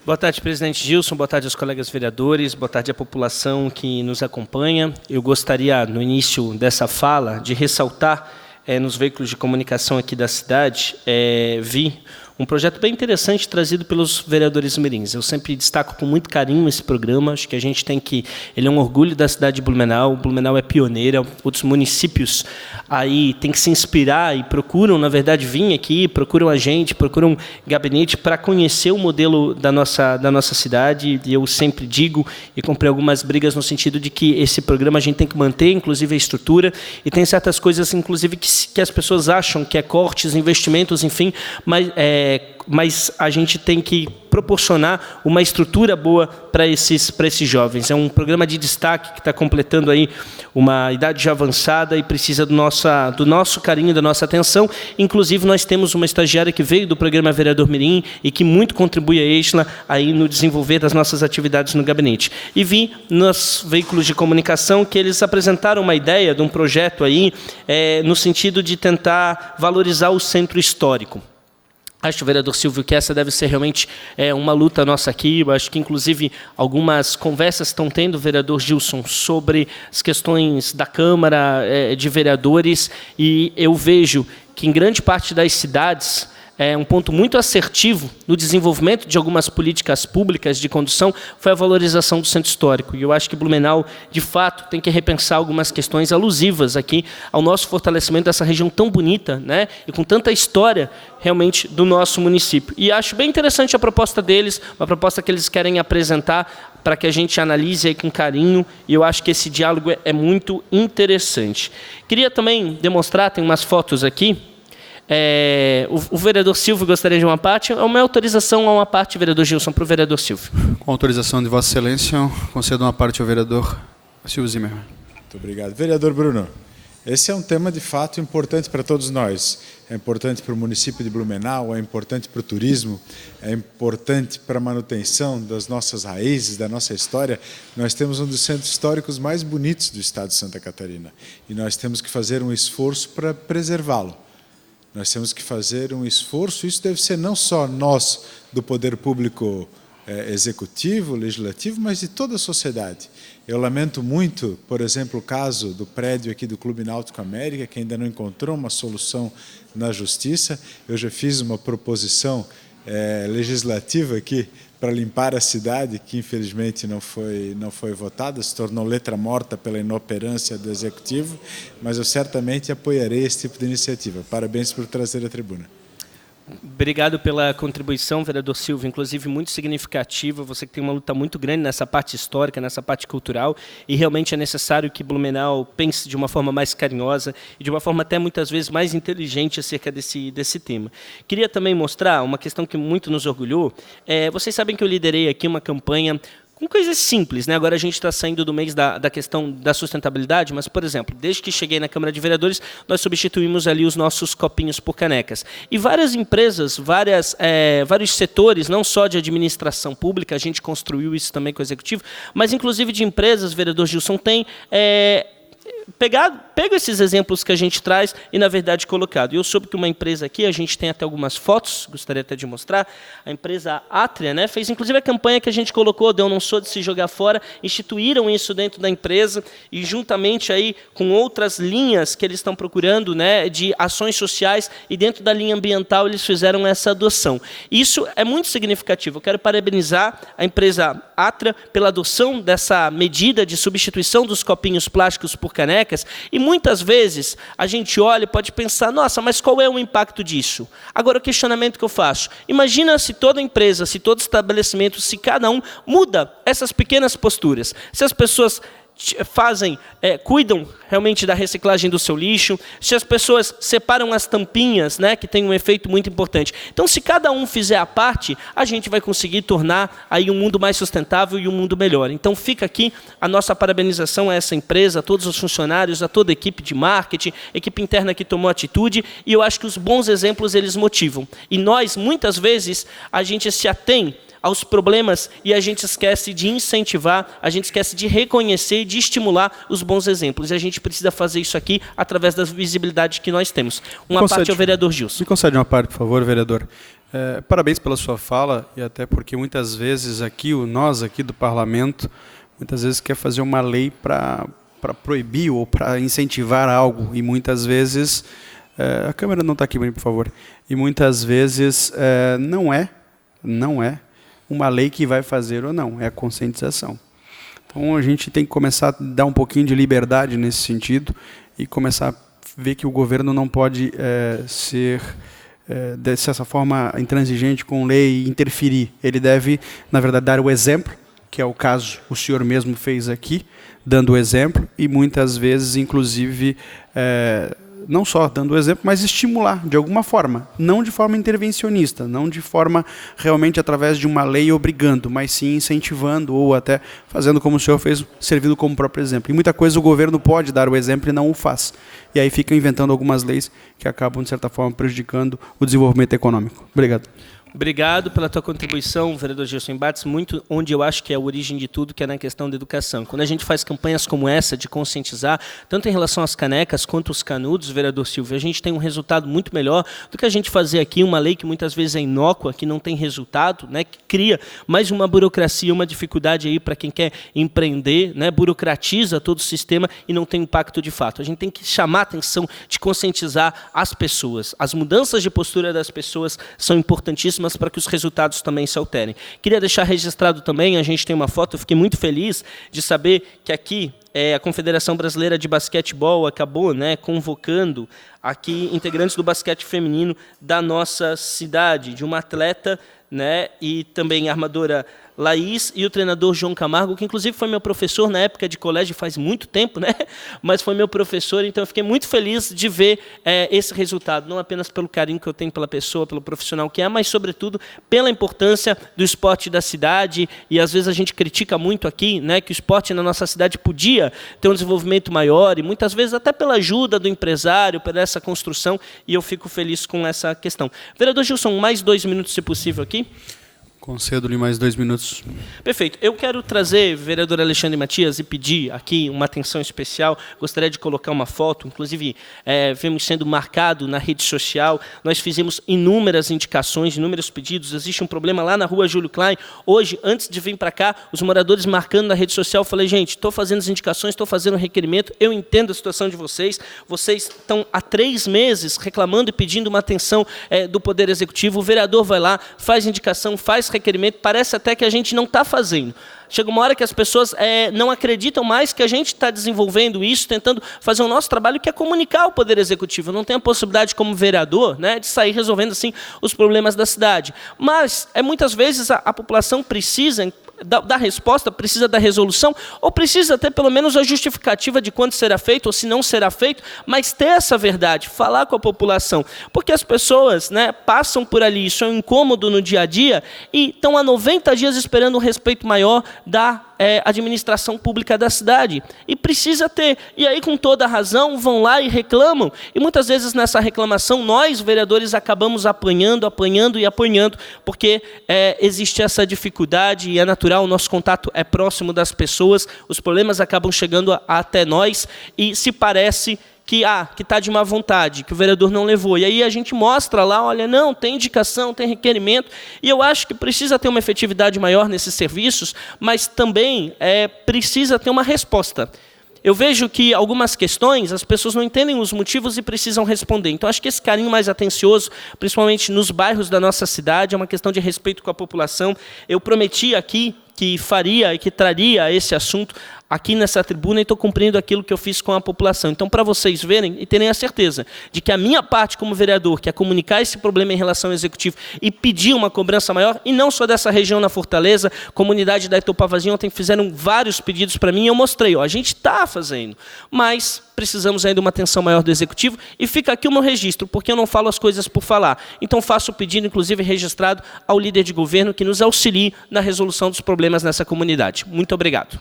Boa tarde, presidente Gilson. Boa tarde aos colegas vereadores. Boa tarde à população que nos acompanha. Eu gostaria, no início dessa fala, de ressaltar nos veículos de comunicação aqui da cidade, vi um projeto bem interessante trazido pelos vereadores mirins. Eu sempre destaco com muito carinho esse programa. Acho que a gente tem que... Ele é um orgulho da cidade de Blumenau. Blumenau é pioneira. Outros municípios aí têm que se inspirar e procuram, na verdade, vir aqui, procuram a gente, procuram gabinete para conhecer o modelo da nossa cidade. E eu sempre digo e comprei algumas brigas no sentido de que esse programa a gente tem que manter, inclusive a estrutura, e tem certas coisas, inclusive, que as pessoas acham que é cortes, investimentos, enfim, mas a gente tem que proporcionar uma estrutura boa para esses jovens. É um programa de destaque que está completando aí uma idade já avançada e precisa do nosso carinho, da nossa atenção. Inclusive, nós temos uma estagiária que veio do programa Vereador Mirim e que muito contribui a Exla aí no desenvolver das nossas atividades no gabinete. E vi nos veículos de comunicação que eles apresentaram uma ideia de um projeto aí no sentido de tentar valorizar o centro histórico. Acho, vereador Silvio, que essa deve ser realmente uma luta nossa aqui. Eu acho que, inclusive, algumas conversas estão tendo, vereador Gilson, sobre as questões da Câmara de Vereadores, e eu vejo que, em grande parte das cidades, um ponto muito assertivo no desenvolvimento de algumas políticas públicas de condução foi a valorização do centro histórico. E eu acho que Blumenau, de fato, tem que repensar algumas questões alusivas aqui ao nosso fortalecimento dessa região tão bonita, né, e com tanta história, realmente, do nosso município. E acho bem interessante a proposta deles, uma proposta que eles querem apresentar para que a gente analise aí com carinho, e eu acho que esse diálogo é muito interessante. Queria também demonstrar, tem umas fotos aqui. O vereador Silvio gostaria de uma parte. É uma autorização a uma parte, vereador Gilson, para o vereador Silvio. Com autorização de Vossa Excelência, concedo uma parte ao vereador Silvio Zimmermann. Muito obrigado. Vereador Bruno, esse é um tema de fato importante para todos nós. É importante para o município de Blumenau, é importante para o turismo, é importante para a manutenção das nossas raízes, da nossa história. Nós temos um dos centros históricos mais bonitos do estado de Santa Catarina e nós temos que fazer um esforço para preservá-lo. Nós temos que fazer um esforço, isso deve ser não só nós, do poder público executivo, legislativo, mas de toda a sociedade. Eu lamento muito, por exemplo, o caso do prédio aqui do Clube Náutico América, que ainda não encontrou uma solução na Justiça. Eu já fiz uma proposição legislativa aqui para limpar a cidade, que infelizmente não foi votada, se tornou letra morta pela inoperância do Executivo, mas eu certamente apoiarei esse tipo de iniciativa. Parabéns por trazer à tribuna. Obrigado pela contribuição, vereador Silvio, inclusive muito significativa. Você que tem uma luta muito grande nessa parte histórica, nessa parte cultural, e realmente é necessário que Blumenau pense de uma forma mais carinhosa e de uma forma até muitas vezes mais inteligente acerca desse tema. Queria também mostrar uma questão que muito nos orgulhou. Vocês sabem que eu liderei aqui uma campanha com coisas simples, né? Agora a gente está saindo do mês da questão da sustentabilidade, mas, por exemplo, desde que cheguei na Câmara de Vereadores, nós substituímos ali os nossos copinhos por canecas. E várias empresas, vários setores, não só de administração pública, a gente construiu isso também com o Executivo, mas inclusive de empresas, vereador Gilson, tem pego esses exemplos que a gente traz e, na verdade, colocado. Eu soube que uma empresa aqui, a gente tem até algumas fotos, gostaria até de mostrar, a empresa Atria, né, fez inclusive a campanha que a gente colocou, Deu Não Sou de Se Jogar Fora, instituíram isso dentro da empresa e, juntamente aí com outras linhas que eles estão procurando, né, de ações sociais, e dentro da linha ambiental eles fizeram essa adoção. Isso é muito significativo. Eu quero parabenizar a empresa Atria pela adoção dessa medida de substituição dos copinhos plásticos por canecas, e muitas vezes a gente olha e pode pensar, nossa, mas qual é o impacto disso? Agora, o questionamento que eu faço, imagina se toda empresa, se todo estabelecimento, se cada um muda essas pequenas posturas, se as pessoas cuidam realmente da reciclagem do seu lixo, se as pessoas separam as tampinhas, né, que tem um efeito muito importante. Então, se cada um fizer a parte, a gente vai conseguir tornar aí um mundo mais sustentável e um mundo melhor. Então, fica aqui a nossa parabenização a essa empresa, a todos os funcionários, a toda a equipe de marketing, equipe interna que tomou atitude, e eu acho que os bons exemplos, eles motivam. E nós, muitas vezes, a gente se atém aos problemas e a gente esquece de incentivar, a gente esquece de reconhecer e de estimular os bons exemplos. E a gente precisa fazer isso aqui através da visibilidade que nós temos. Uma parte ao vereador Gilson. Me concede uma parte, por favor, vereador. Parabéns pela sua fala, e até porque muitas vezes nós aqui do parlamento, muitas vezes quer fazer uma lei para proibir ou para incentivar algo, e muitas vezes, a câmera não está aqui, por favor, e muitas vezes não é uma lei que vai fazer ou não, é a conscientização. Então a gente tem que começar a dar um pouquinho de liberdade nesse sentido e começar a ver que o governo não pode ser dessa forma intransigente com lei e interferir. Ele deve, na verdade, dar o exemplo, que é o caso o senhor mesmo fez aqui, dando o exemplo, e muitas vezes, inclusive, não só dando o exemplo, mas estimular de alguma forma, não de forma intervencionista, não de forma realmente através de uma lei obrigando, mas sim incentivando ou até fazendo como o senhor fez, servindo como próprio exemplo. E muita coisa o governo pode dar o exemplo e não o faz. E aí fica inventando algumas leis que acabam, de certa forma, prejudicando o desenvolvimento econômico. Obrigado. Obrigado pela tua contribuição, vereador Gilson Bates, muito onde eu acho que é a origem de tudo, que é na questão da educação. Quando a gente faz campanhas como essa, de conscientizar, tanto em relação às canecas quanto aos canudos, vereador Silvio, a gente tem um resultado muito melhor do que a gente fazer aqui uma lei que muitas vezes é inócua, que não tem resultado, né, que cria mais uma burocracia, uma dificuldade aí para quem quer empreender, né, burocratiza todo o sistema e não tem impacto de fato. A gente tem que chamar a atenção de conscientizar as pessoas. As mudanças de postura das pessoas são importantíssimas para que os resultados também se alterem. Queria deixar registrado também, a gente tem uma foto, eu fiquei muito feliz de saber que aqui a Confederação Brasileira de Basquetebol acabou, né, convocando aqui integrantes do basquete feminino da nossa cidade, de uma atleta, né, e também a armadora Laís e o treinador João Camargo, que inclusive foi meu professor na época de colégio, faz muito tempo, né? Mas foi meu professor, então eu fiquei muito feliz de ver esse resultado, não apenas pelo carinho que eu tenho pela pessoa, pelo profissional que é, mas sobretudo pela importância do esporte da cidade, e às vezes a gente critica muito aqui, né, que o esporte na nossa cidade podia ter um desenvolvimento maior, e muitas vezes até pela ajuda do empresário, por essa construção, e eu fico feliz com essa questão. Vereador Gilson, mais 2 minutos, se possível, aqui. Concedo-lhe mais 2 minutos. Perfeito. Eu quero trazer, vereador Alexandre Matias, e pedir aqui uma atenção especial. Gostaria de colocar uma foto, inclusive vemos sendo marcado na rede social. Nós fizemos inúmeras indicações, inúmeros pedidos. Existe um problema lá na rua Júlio Klein. Hoje, antes de vir para cá, os moradores marcando na rede social, eu falei, gente, estou fazendo as indicações, estou fazendo o requerimento, eu entendo a situação de vocês. Vocês estão há 3 meses reclamando e pedindo uma atenção do Poder Executivo. O vereador vai lá, faz indicação, faz requerimento, parece até que a gente não está fazendo. Chega uma hora que as pessoas não acreditam mais que a gente está desenvolvendo isso, tentando fazer o nosso trabalho, que é comunicar ao Poder Executivo. Eu não tenho a possibilidade, como vereador, né, de sair resolvendo assim os problemas da cidade. Mas, muitas vezes, a população precisa da resposta, precisa da resolução, ou precisa ter pelo menos a justificativa de quando será feito, ou se não será feito, mas ter essa verdade, falar com a população. Porque as pessoas, né, passam por ali, isso é um incômodo no dia a dia, e estão há 90 dias esperando um respeito maior da administração pública da cidade. E precisa ter. E aí, com toda a razão, vão lá e reclamam. E muitas vezes nessa reclamação, nós, vereadores, acabamos apanhando, porque existe essa dificuldade e é natural, o nosso contato é próximo das pessoas, os problemas acabam chegando até nós e se parece que está de má vontade, que o vereador não levou. E aí a gente mostra lá, olha, não, tem indicação, tem requerimento, e eu acho que precisa ter uma efetividade maior nesses serviços, mas também precisa ter uma resposta. Eu vejo que algumas questões, as pessoas não entendem os motivos e precisam responder. Então, acho que esse carinho mais atencioso, principalmente nos bairros da nossa cidade, é uma questão de respeito com a população. Eu prometi aqui que faria e que traria esse assunto aqui nessa tribuna e estou cumprindo aquilo que eu fiz com a população. Então, para vocês verem e terem a certeza de que a minha parte como vereador, que é comunicar esse problema em relação ao Executivo e pedir uma cobrança maior, e não só dessa região na Fortaleza, comunidade da Itopavazinho, ontem fizeram vários pedidos para mim e eu mostrei, a gente está fazendo, mas precisamos ainda de uma atenção maior do Executivo e fica aqui o meu registro, porque eu não falo as coisas por falar. Então, faço o pedido, inclusive registrado, ao líder de governo que nos auxilie na resolução dos problemas nessa comunidade. Muito obrigado.